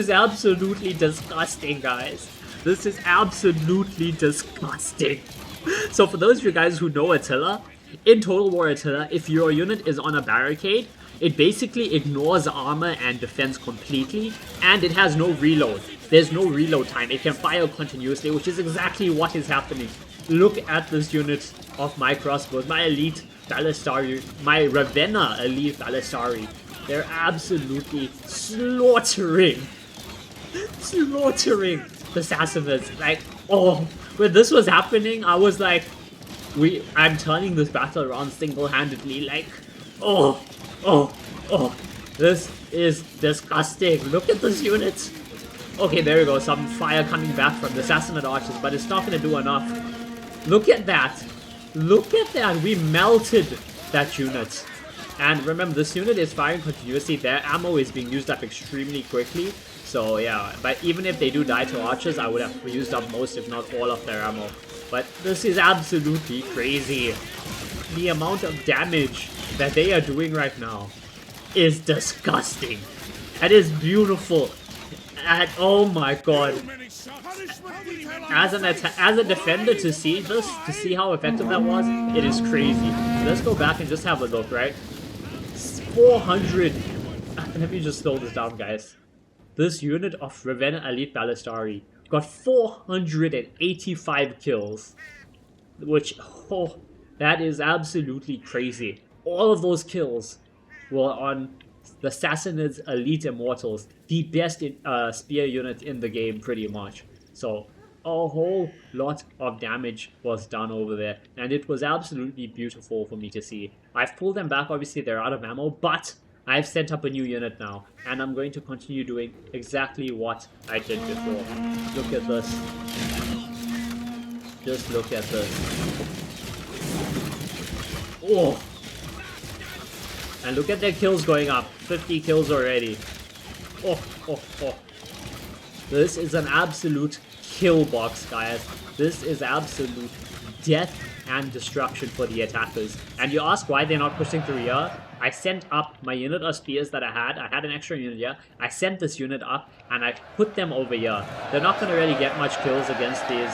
absolutely disgusting, guys. This is absolutely disgusting. So for those of you guys who know Attila, in Total War Attila, if your unit is on a barricade, it basically ignores armor and defense completely, and it has no reload. There's no reload time. It can fire continuously, which is exactly what is happening. Look at this unit of my crossbows, my elite Ballistari, my Ravenna elite Ballistari. They're absolutely slaughtering the Sassanids. Like, oh, when this was happening, I was like, I'm turning this battle around single-handedly, like, oh, this is disgusting. Look at this unit. Okay, there we go, some fire coming back from the Sassanid archers, but it's not going to do enough. Look at that. Look at that. We melted that unit. And remember, this unit is firing continuously. Their ammo is being used up extremely quickly. So yeah, but even if they do die to archers, I would have used up most, if not all, of their ammo. But this is absolutely crazy. The amount of damage that they are doing right now is disgusting. It is beautiful. And oh my god. As a defender, to see this, to see how effective that was, it is crazy. Let's go back and just have a look, right? 400. Let me just slow this down, guys. This unit of Ravenna Elite Ballistari got 485 kills, which, oh, that is absolutely crazy. All of those kills were on the Sassanids Elite Immortals, the best spear unit in the game, pretty much. So a whole lot of damage was done over there, and it was absolutely beautiful for me to see. I've pulled them back, obviously they're out of ammo, but I've set up a new unit now, and I'm going to continue doing exactly what I did before. Look at this. Just look at this. Oh! And look at their kills going up. 50 kills already. Oh. This is an absolute kill box, guys. This is absolute death and destruction for the attackers. And you ask why they're not pushing through here? I sent up my unit of spears that I had an extra unit here. I sent this unit up and I put them over here. They're not going to really get much kills against these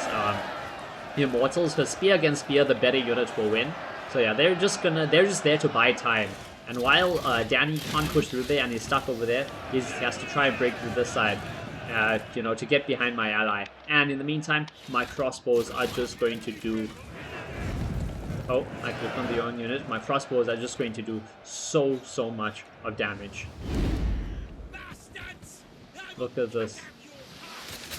immortals, because spear against spear, the better unit will win. So yeah, they're just there to buy time. And while Danny can't push through there and he's stuck over there, he has to try and break through this side, you know, to get behind my ally. And in the meantime, my crossbows are just going to do... Oh, I clicked on the wrong unit. My crossbows are just going to do so much of damage. Look at this.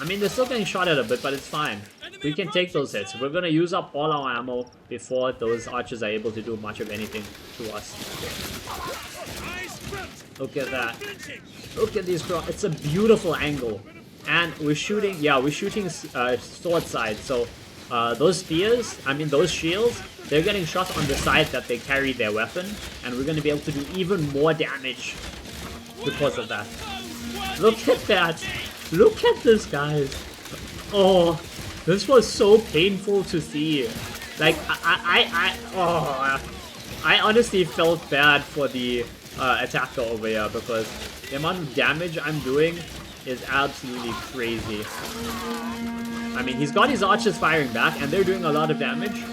I mean, they're still getting shot at a bit, but it's fine. We can take those hits. We're going to use up all our ammo before those archers are able to do much of anything to us. Look at that. Look at these cross. It's a beautiful angle. And we're shooting, yeah, we're shooting sword side. So those spears, I mean those shields, they're getting shot on the side that they carry their weapon. And we're going to be able to do even more damage because of that. Look at that. Look at this, guys. Oh, this was so painful to see. Like, I honestly felt bad for the attacker over here because the amount of damage I'm doing is absolutely crazy. I mean, he's got his archers firing back and they're doing a lot of damage,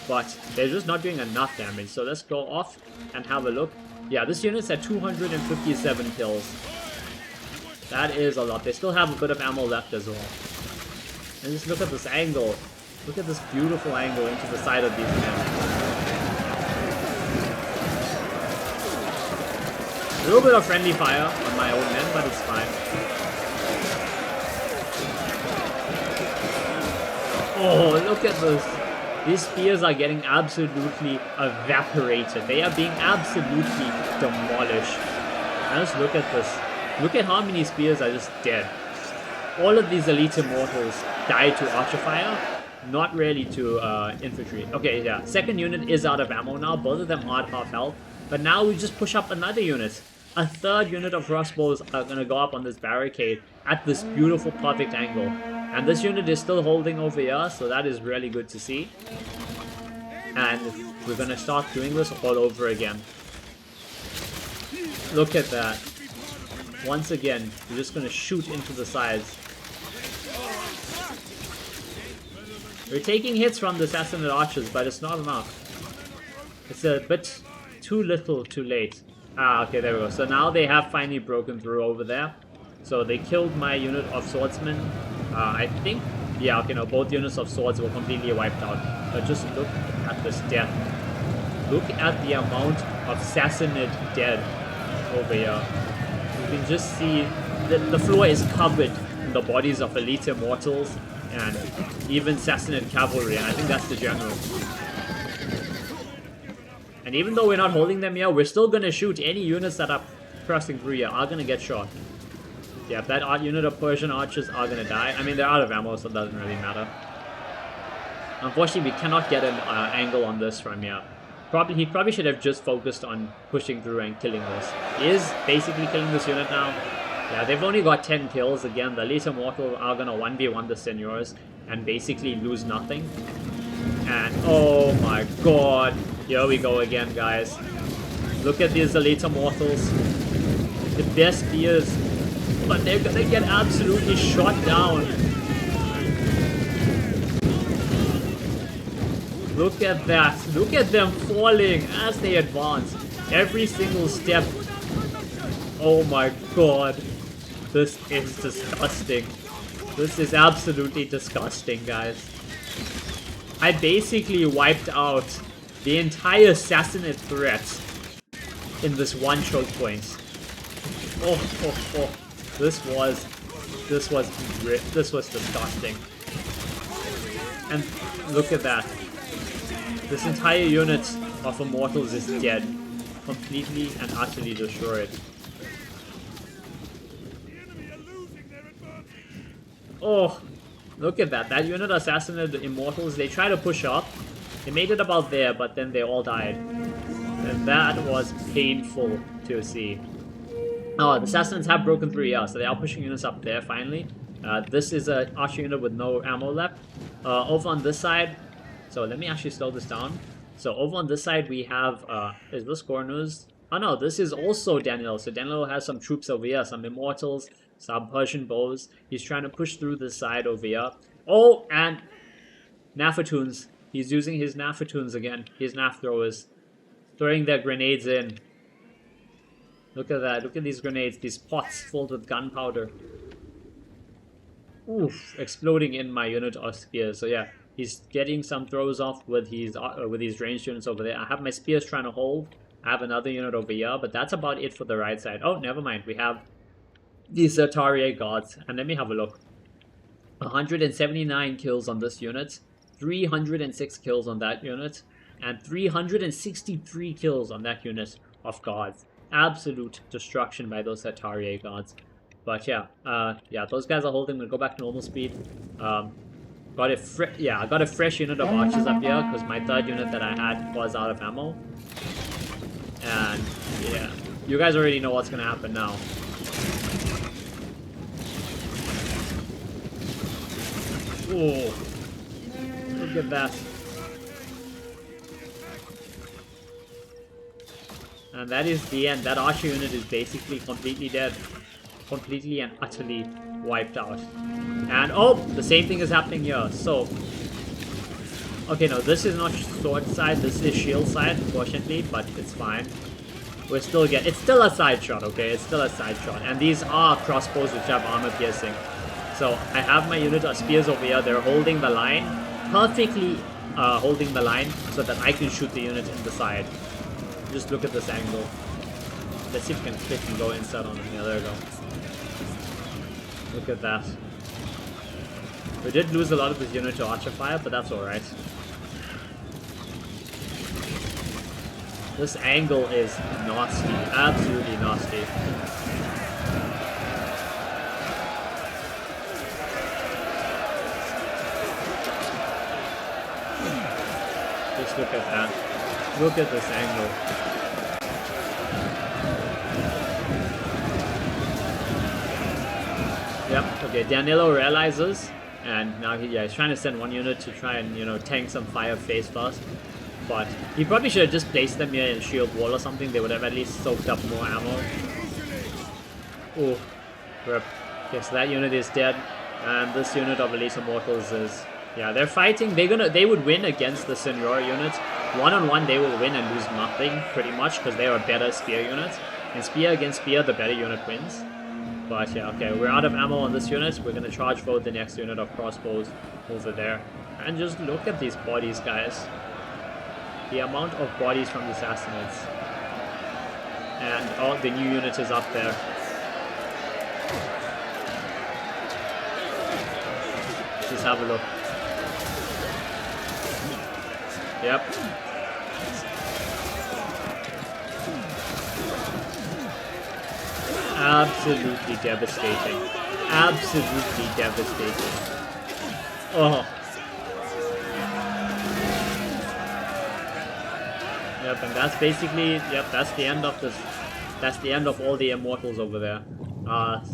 but they're just not doing enough damage. So let's go off and have a look. Yeah, this unit's at 257 kills. That is a lot. They still have a bit of ammo left as well. And just look at this angle. Look at this beautiful angle into the side of these men. A little bit of friendly fire on my own men, but it's fine. Oh, look at this. These spears are getting absolutely evaporated. They are being absolutely demolished. Now just look at this. Look at how many spears are just dead. All of these elite immortals died to archer fire, not really to infantry. Okay, yeah. Second unit is out of ammo now. Both of them are at half health. But now we just push up another unit. A third unit of crossbows are going to go up on this barricade at this beautiful perfect angle. And this unit is still holding over here, so that is really good to see. And we're going to start doing this all over again. Look at that. Once again, we're just going to shoot into the sides. We're taking hits from the Sassanid archers, but it's not enough. It's a bit too little, too late. Ah, okay, there we go. So now they have finally broken through over there. So they killed my unit of swordsmen. I think, yeah, okay, no, both units of swords were completely wiped out. But just look at this death. Look at the amount of Sassanid dead over here. You can just see the floor is covered in the bodies of elite immortals and even Sassanid cavalry, and I think that's the general. And even though we're not holding them here, we're still gonna shoot any units that are pressing through here are gonna get shot. Yeah, that unit of Persian archers are gonna die. I mean, they're out of ammo, so it doesn't really matter. Unfortunately, we cannot get an angle on this from here. He probably should have just focused on pushing through and killing this. He is basically killing this unit now. Yeah, they've only got 10 kills. Again, the elite immortal are gonna 1v1 the seigneurs and basically lose nothing. And oh my god, here we go again, guys. Look at these elite immortals. The best spears, but they're gonna get absolutely shot down. Look at that. Look at them falling as they advance. Every single step. Oh my god. This is disgusting. This is absolutely disgusting, guys. I basically wiped out the entire Sassanid threat in this one choke point. Oh. This was disgusting. And look at that. This entire unit of immortals is dead. Completely and utterly destroyed. Oh, look at that. That unit of Sassanid immortals, they try to push up. They made it about there, but then they all died. And that was painful to see. Oh, the Sassanids have broken through, yeah, so they are pushing units up there finally. This is an archer unit with no ammo left. Over on this side, so let me actually slow this down. So over on this side we have, is this Gornuz? Oh no, this is also Daniel. So Daniel has some troops over here, some immortals, some Persian bows. He's trying to push through this side over here. Oh, and Nafatoons. He's using his Nafatoons again. His Naft throwers. Throwing their grenades in. Look at that. Look at these grenades. These pots filled with gunpowder. Oof. Exploding in my unit of spears. So yeah. He's getting some throws off with his ranged units over there. I have my spears trying to hold. I have another unit over here. But that's about it for the right side. Oh, never mind. We have these Tharshey guards. And let me have a look. 179 kills on this unit. 306 kills on that unit. And 363 kills on that unit of guards. Absolute destruction by those Tharshey guards. But yeah, yeah, those guys are holding. We'll go back to normal speed. I got a fresh unit of archers up here because my third unit that I had was out of ammo. And yeah, you guys already know what's gonna happen now. Oh, look at that. And that is the end. That archer unit is basically completely dead. Completely and utterly wiped out. And oh, the same thing is happening here. So, okay, no, this is not sword side, this is shield side, unfortunately, but it's fine. We're still it's still a side shot, okay? It's still a side shot. And these are crossbows which have armor piercing. So I have my unit of spears over here. They're holding the line, perfectly holding the line so that I can shoot the unit in the side. Just look at this angle. Let's see if we can click and go inside on him. Yeah, there we go. Look at that. We did lose a lot of this unit to archer fire, but that's alright. This angle is nasty. Absolutely nasty. Just look at that. Look at this angle. Yep, okay, Danilo realizes, and now he's trying to send one unit to try and, tank some fire phase first. But he probably should have just placed them here in shield wall or something. They would have at least soaked up more ammo. Oh, rip. Okay, so that unit is dead. And this unit of Elite Immortals is... Yeah, they're fighting. They would win against the Senor units. One-on-one, they will win and lose nothing, pretty much, because they are better spear units. And spear against spear, the better unit wins. But yeah, okay, we're out of ammo on this unit. We're going to charge forward the next unit of crossbows over there. And just look at these bodies, guys. The amount of bodies from the Sassanids. And oh, the new unit is up there. Just have a look. Yep. Absolutely devastating. Absolutely devastating. Oh. Yep, and that's basically, yep, that's the end of this. That's the end of all the immortals over there.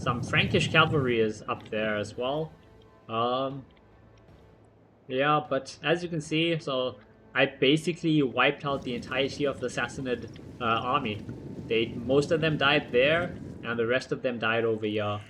Some Frankish cavalry is up there as well. Yeah, but as you can see, so I basically wiped out the entirety of the Sassanid army. Most of them died there, and the rest of them died over here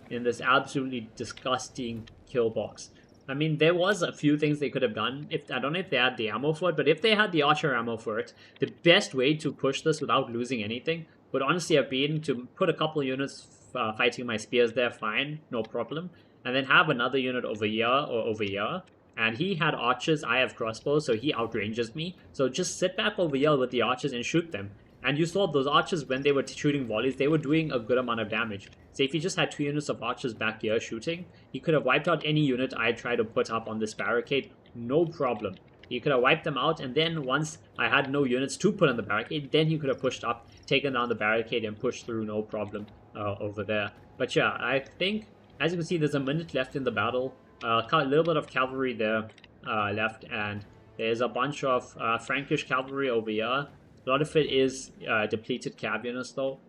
in this absolutely disgusting kill box. I mean, there was a few things they could have done. I don't know if they had the ammo for it, but if they had the archer ammo for it, the best way to push this without losing anything would honestly have been to put a couple units fighting my spears there, fine, no problem, and then have another unit over here or over here. And he had archers, I have crossbows, so he outranges me. So just sit back over here with the archers and shoot them. And you saw those archers, when they were shooting volleys, they were doing a good amount of damage. So if he just had 2 units of archers back here shooting, he could have wiped out any unit I tried to put up on this barricade, no problem. He could have wiped them out, and then once I had no units to put on the barricade, then he could have pushed up, taken down the barricade, and pushed through no problem over there. But yeah, I think, as you can see, there's a minute left in the battle. A little bit of cavalry there left, and there's a bunch of Frankish cavalry over here. A lot of it is depleted cav units though.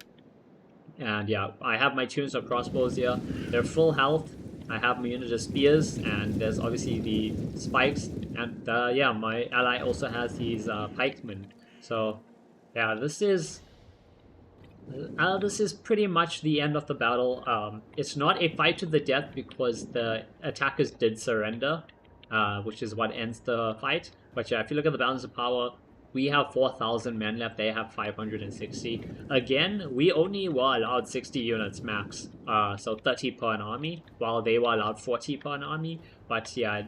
And yeah, I have my 2 units of crossbows here. They're full health. I have my unit of spears, and there's obviously the spikes. And yeah, my ally also has these pikemen. So yeah, this is pretty much the end of the battle. It's not a fight to the death because the attackers did surrender, which is what ends the fight. But yeah, if you look at the balance of power, we have 4,000 men left, they have 560. Again, we only were allowed 60 units max, so 30 per an army, while they were allowed 40 per an army. But yeah,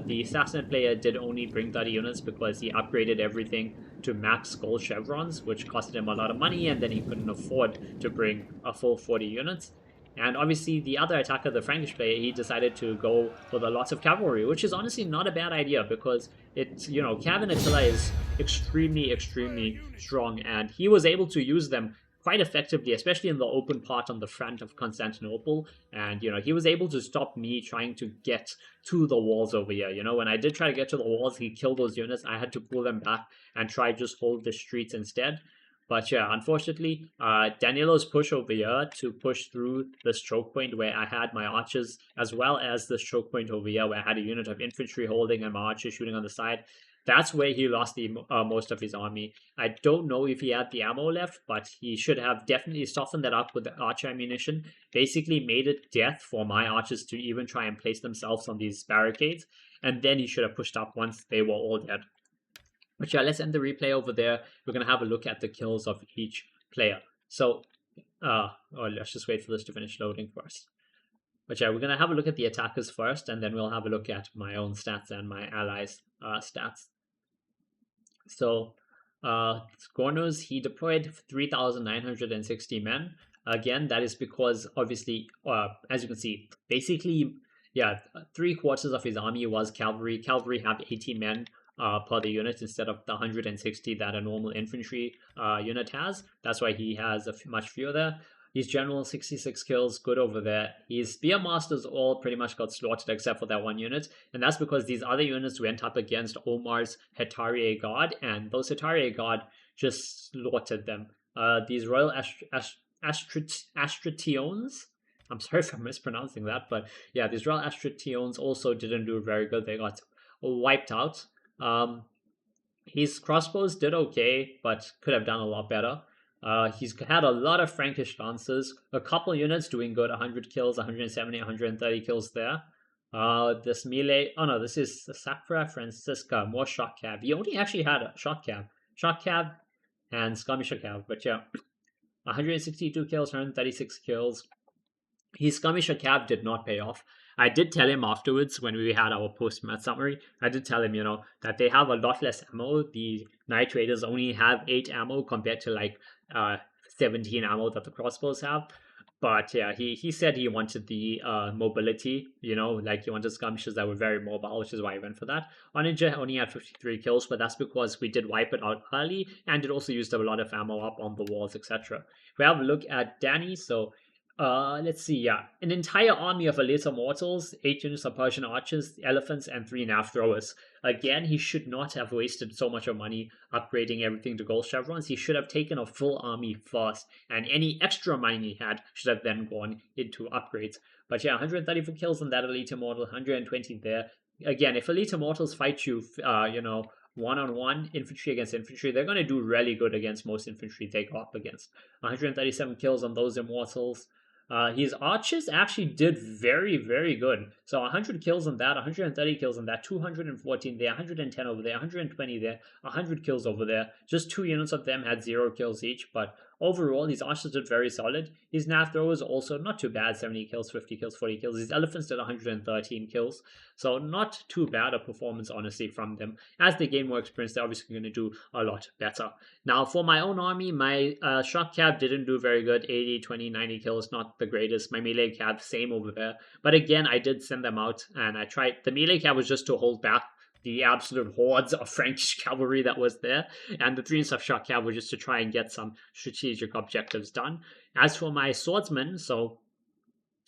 the Assassin player did only bring 30 units because he upgraded everything to max gold chevrons, which costed him a lot of money, and then he couldn't afford to bring a full 40 units. And obviously the other attacker, the Frankish player, he decided to go with a lot of cavalry, which is honestly not a bad idea because it's, Cav and Attila is extremely, extremely strong, and he was able to use them quite effectively, especially in the open part on the front of Constantinople. And, he was able to stop me trying to get to the walls over here. When I did try to get to the walls, he killed those units. I had to pull them back and try just hold the streets instead. But yeah, unfortunately, Danilo's push over here to push through this choke point where I had my archers, as well as this choke point over here where I had a unit of infantry holding and my archers shooting on the side. That's where he lost the most of his army. I don't know if he had the ammo left, but he should have definitely softened that up with the archer ammunition. Basically made it death for my archers to even try and place themselves on these barricades. And then he should have pushed up once they were all dead. But yeah, let's end the replay over there. We're going to have a look at the kills of each player. So, let's just wait for this to finish loading first. But yeah, we're going to have a look at the attackers first, and then we'll have a look at my own stats and my allies' stats. So, Gornos, he deployed 3,960 men. Again, that is because, obviously, as you can see, basically, yeah, 3/4 of his army was cavalry. Cavalry have 80 men per the unit instead of the 160 that a normal infantry unit has. That's why he has much fewer there. His general 66 kills, good over there. His spearmasters all pretty much got slaughtered except for that one unit, and that's because these other units went up against Omar's Hetariye Guard, and those Hetariye Guard just slaughtered them. These Royal Astrationes, I'm sorry if I'm mispronouncing that, but yeah, these Royal Astrationes also didn't do very good. They got wiped out. His crossbows did okay, but could have done a lot better. He's had a lot of Frankish lancers, a couple units doing good, 100 kills, 170, 130 kills there. This melee, oh no, this is Sacra Francisca, more shot cab. He only actually had a shot cab, and skirmisher cab, but yeah, 162 kills, 136 kills. His skirmisher cab did not pay off. I did tell him afterwards when we had our post-match summary, I did tell him, that they have a lot less ammo. The Night Raiders only have 8 ammo compared to like 17 ammo that the crossbows have. But yeah, he said he wanted the mobility, like he wanted skirmishers that were very mobile, which is why he went for that. Oninja only had 53 kills, but that's because we did wipe it out early, and it also used up a lot of ammo up on the walls, etc. If we have a look at Danny, so let's see, yeah. An entire army of Elita Mortals, 8 units of Persian archers, elephants, and 3 Naft throwers. Again, he should not have wasted so much of money upgrading everything to gold chevrons. He should have taken a full army first, and any extra money he had should have then gone into upgrades. But yeah, 134 kills on that Elite Mortal, 120 there. Again, if Elite Mortals fight you, one-on-one, infantry against infantry, they're going to do really good against most infantry they go up against. 137 kills on those Immortals. His archers actually did very, very good. So 100 kills on that, 130 kills on that, 214 there, 110 over there, 120 there, 100 kills over there. Just 2 units of them had 0 kills each, but overall, his archers did very solid. His Naft throwers also not too bad, 70 kills, 50 kills, 40 kills. His elephants did 113 kills, so not too bad a performance, honestly, from them. As they gain more experience, they're obviously going to do a lot better. Now, for my own army, my shock cab didn't do very good, 80, 20, 90 kills, not the greatest. My melee cab, same over there. But again, I did send them out, and I tried. The melee cab was just to hold back the absolute hordes of Frankish cavalry that was there, and the 3 units of shock cab were just to try and get some strategic objectives done. As for my swordsmen, so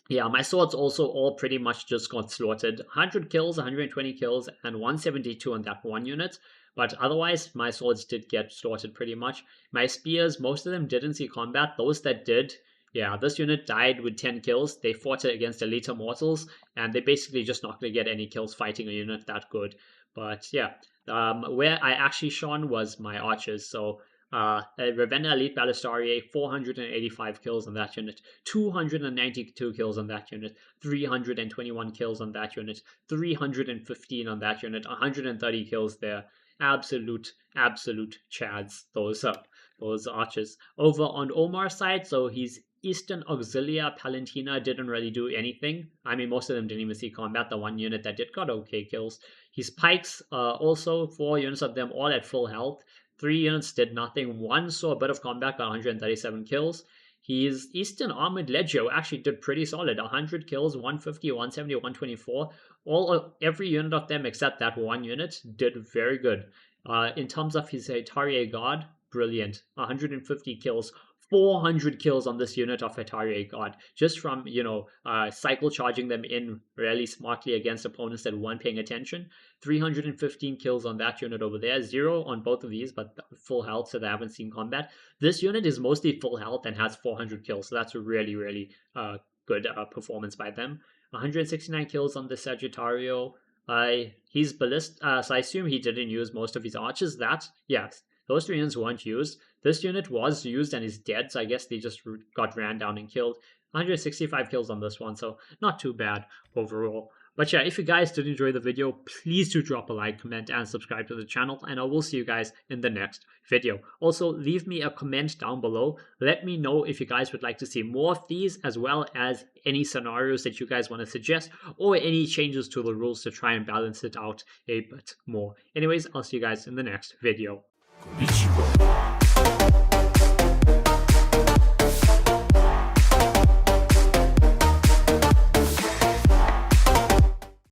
yeah, my swords also all pretty much just got slaughtered. 100 kills, 120 kills, and 172 on that one unit. But otherwise, my swords did get slaughtered pretty much. My spears, most of them didn't see combat. Those that did, yeah, this unit died with 10 kills. They fought it against Elite Mortals, and they basically just not going to get any kills fighting a unit that good. But yeah, where I actually shone was my archers. So Ravenna Elite Balistaria, 485 kills on that unit, 292 kills on that unit, 321 kills on that unit, 315 on that unit, 130 kills there. Absolute chads, those archers. Over on Omar's side, so he's Eastern Auxilia Palentina didn't really do anything. I mean, most of them didn't even see combat. The one unit that did got okay kills. His pikes, also 4 units of them all at full health. 3 units did nothing. 1 saw a bit of combat, got 137 kills. His Eastern Armored Legio actually did pretty solid. 100 kills, 150, 170, 124. Every unit of them except that one unit did very good. In terms of his Hetariye Guard, brilliant. 150 kills, 400 kills on this unit of Atari God, just from, cycle charging them in really smartly against opponents that weren't paying attention. 315 kills on that unit over there, 0 on both of these, but full health, so they haven't seen combat. This unit is mostly full health and has 400 kills, so that's a really, really good performance by them. 169 kills on the Sagittario. He's ballist, so I assume he didn't use most of his archers. Yes, those 3 units weren't used. This unit was used and is dead, so I guess they just got ran down and killed. 165 kills on this one, so not too bad overall. But yeah, if you guys did enjoy the video, please do drop a like, comment, and subscribe to the channel, and I will see you guys in the next video. Also, leave me a comment down below. Let me know if you guys would like to see more of these, as well as any scenarios that you guys want to suggest, or any changes to the rules to try and balance it out a bit more. Anyways, I'll see you guys in the next video. こんにちは。